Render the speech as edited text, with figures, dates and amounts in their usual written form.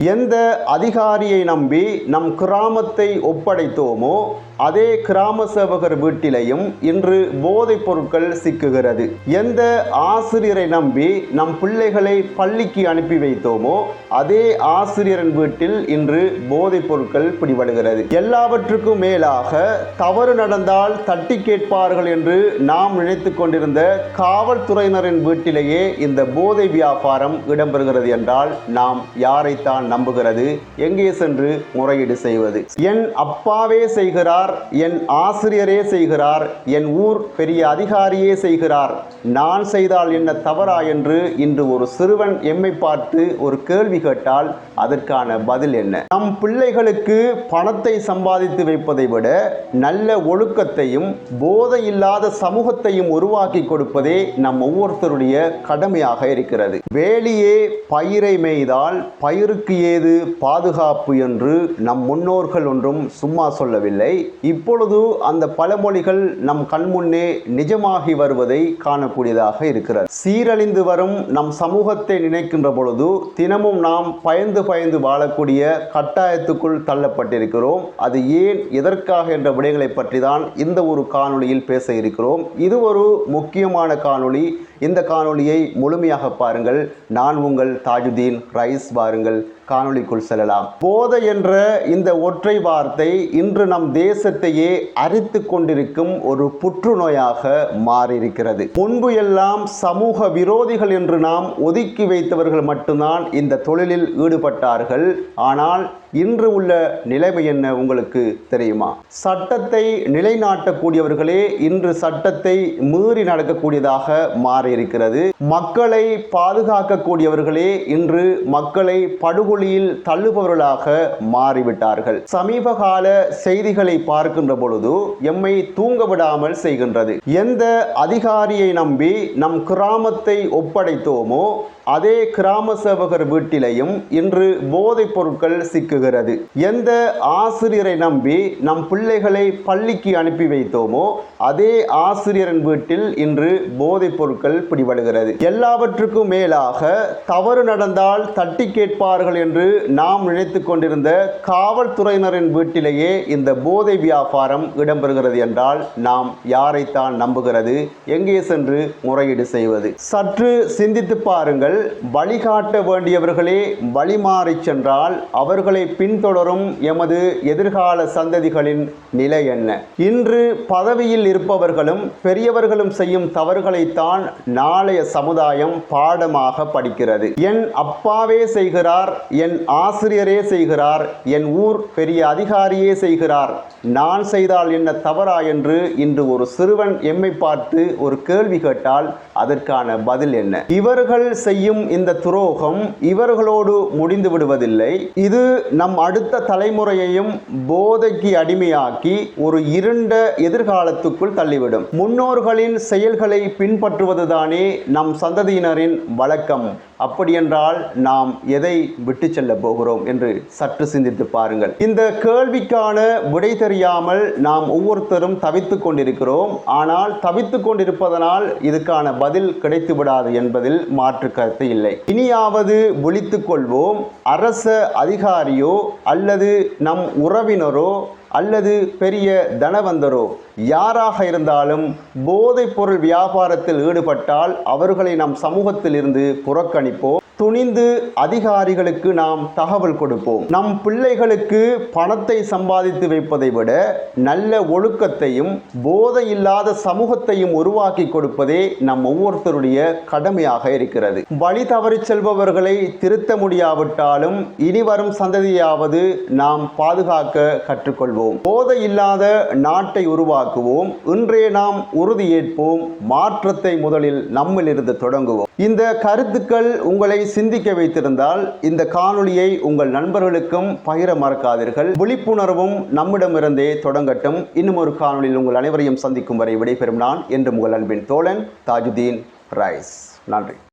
எந்த அதிகாரியை நம்பி நம் கிராமத்தை ஒப்படைத்தோமோ அதே கிராம சேவகர் வீட்டிலையும் இன்று போதைப் பொருட்கள் சிக்குகிறது. எந்த ஆசிரியரை நம்பி நம் பிள்ளைகளை பள்ளிக்கு அனுப்பி வைத்தோமோ அதே ஆசிரியரின் வீட்டில் இன்று போதைப் பொருட்கள் பிடிபடுகிறது. எல்லாவற்றுக்கும் மேலாக தவறு நடந்தால் தட்டி கேட்பார்கள் என்று நாம் நினைத்து கொண்டிருந்த காவல்துறையினரின் வீட்டிலேயே இந்த போதை வியாபாரம் இடம்பெறுகிறது என்றால் நாம் யாரைத்தான் நம்புகிறது? எங்கே சென்று முறையீடு செய்வது? என் அப்பாவே செய்கிறார், என் ஆசிரியரே செய்கிறார், என் ஊர் பெரிய அதிகாரியே செய்கிறார், நான் செய்தால் என்ன தவறா என்று இன்று ஒரு சிறுவன் எம்மை பார்த்து ஒரு கேள்வி கேட்டால் அதற்கான பதில் என்ன? நம் பிள்ளைகளுக்கு பணத்தை சம்பாதித்து வைப்பதை விட நல்ல ஒழுக்கத்தையும் போதை இல்லாத சமூகத்தையும் உருவாக்கி கொடுப்பதே நம் ஒவ்வொருத்தருடைய கடமையாக இருக்கிறது. வேலியே பயிரை மேய்தால் பயிருக்கு ஏது பாதுகாப்பு என்று நம் முன்னோர்கள் ஒன்றும் சும்மா சொல்லவில்லை. இப்பொழுது அந்த பழமொழிகள் நம் கண்முன்னே நிஜமாகி வருவதை காணக்கூடியதாக இருக்கிறது. சீரழிந்து வரும் நம் சமூகத்தை நினைக்கின்ற பொழுது தினமும் நாம் பயந்து பயந்து வாழக்கூடிய கட்டாயத்துக்குள் தள்ளப்பட்டிருக்கிறோம். அது ஏன், எதற்காக என்ற விடயங்களை பற்றி தான் இந்த ஒரு காணொளியில் பேச இருக்கிறோம். இது ஒரு முக்கியமான காணொளி. இந்த காணொளியை முழுமையாக பாருங்கள். நான் உங்கள் தாஜுதீன் ரைஸ். வாருங்கள் காணொளிக்குள் செல்லலாம். போதை என்ற இந்த ஒற்றை வார்த்தை இன்று நம் தேசத்தையே அரித்து கொண்டிருக்கும் ஒரு புற்றுநோயாக மாறியிருக்கிறது. முன்பு எல்லாம் சமூக விரோதிகள் என்று நாம் ஒதுக்கி வைத்தவர்கள் மட்டும்தான் இந்த தொழிலில் ஈடுபட்டார்கள். ஆனால் இன்று உள்ள நிலைமை என்ன உங்களுக்கு தெரியுமா? சட்டத்தை நிலைநாட்டக்கூடியவர்களே இன்று சட்டத்தை மீறி நடக்கக்கூடியதாக மாறியிருக்கிறது. மக்களை பாதுகாக்கக்கூடியவர்களே இன்று மக்களை படுகொலியில் தள்ளுபவர்களாக மாறிவிட்டார்கள். சமீப கால செய்திகளை பார்க்கின்ற பொழுது எம்மை தூங்க விடாமல் செய்கின்றது. எந்த அதிகாரியை நம்பி நம் கிராமத்தை ஒப்படைத்தோமோ அதே கிராம சேவகர் வீட்டிலையும் இன்று போதைப் பொருட்கள் சிக்குகிறது. எந்த ஆசிரியரை நம்பி நம் பிள்ளைகளை பள்ளிக்கு அனுப்பி வைத்தோமோ அதே ஆசிரியரின் வீட்டில் இன்று போதைப் பொருட்கள் பிடிபடுகிறது. எல்லாவற்றுக்கும் மேலாக தவறு நடந்தால் தட்டி கேட்பார்கள் என்று நாம் நினைத்து கொண்டிருந்த காவல்துறையினரின் வீட்டிலேயே இந்த போதை வியாபாரம் இடம்பெறுகிறது என்றால் நாம் யாரைத்தான் நம்புகிறது? எங்கே சென்று முறையீடு செய்வது? சற்று சிந்தித்து பாருங்கள். வழிகாட்ட வேண்டியவர்களே வழிமாறி சென்றால் அவர்களை பின்தொடரும் எமது எதிர்கால சந்ததிகளின் நிலை என்ன? இன்று பதவியில் இருப்பவர்களும் பெரியவர்களும் செய்யும் தவறுகளைத்தான் நாளைய சமுதாயம் பாடமாக படிக்கிறது. என் அப்பாவே செய்கிறார், என் ஆசிரியரே செய்கிறார், என் ஊர் பெரிய அதிகாரியே செய்கிறார், நான் செய்தால் என்ன தவறா என்று இன்று ஒரு சிறுவன் எம்மை பார்த்து ஒரு கேள்வி கேட்டால் அதற்கான பதில் என்ன? இவர்கள் செய்யும் இந்த துரோகம் இவர்களோடு முடிந்து விடுவதில்லை. இது நம் அடுத்த தலைமுறையையும் போதைக்கு அடிமையாக்கி ஒரு இருண்ட எதிர்காலத்துக்குள் தள்ளிவிடும். முன்னோர்களின் செயல்களை பின்பற்றுவதுதானே நம் சந்ததியினரின் வழக்கம். அப்படியென்றால் நாம் எதை விட்டு செல்ல போகிறோம் என்று சற்று சிந்தித்து பாருங்கள். இந்த கேள்விக்கான விடை தெரியாமல் நாம் ஒவ்வொருத்தரும் தவித்துக் கொண்டிருக்கிறோம். ஆனால் தவித்துக் கொண்டிருப்பதனால் இதுக்கான பதில் கிடைத்து விடாது என்பதில் மாற்று கருத்து இல்லை. இனியாவது விழித்துக் கொள்வோம். அரச அதிகாரியோ அல்லது நம் உறவினரோ அல்லது பெரிய தனவந்தரோ யாராக இருந்தாலும் போதைப் பொருள் வியாபாரத்தில் ஈடுபட்டால் அவர்களை நம் சமூகத்தில் இருந்து புறக்கணிப்போம். துணிந்து அதிகாரிகளுக்கு நாம் தகவல் கொடுப்போம். நம் பிள்ளைகளுக்கு பணத்தை சம்பாதித்து வைப்பதை விட நல்ல ஒழுக்கத்தையும் போதை இல்லாத சமூகத்தையும் உருவாக்கி கொடுப்பதே நம் ஒவ்வொருத்தருடைய கடமையாக இருக்கிறது. வழி தவறி செல்பவர்களை திருத்த முடியாவிட்டாலும் இனி வரும் சந்ததியாவது நாம் பாதுகாக்க கற்றுக்கொள்வோம். போதை இல்லாத நாட்டை உருவாக்குவோம். இன்றே நாம் உறுதியேற்போம். மாற்றத்தை முதலில் நம்மிலிருந்து தொடங்குவோம். இந்த கருத்துக்கள் உங்களை சிந்திக்க வைத்திருந்தால் இந்த காணொளியை உங்கள் நண்பர்களுக்கும் பகிர மறக்காதீர்கள். விழிப்புணர்வும் நம்மிடமிருந்தே தொடங்கட்டும். இன்னும் ஒரு காணொளியில் உங்கள் அனைவரையும் சந்திக்கும் வரை விடைபெறும் நான் என்று உங்கள் அன்பின் தோழன் தாஜுதீன் ரைஸ். நன்றி.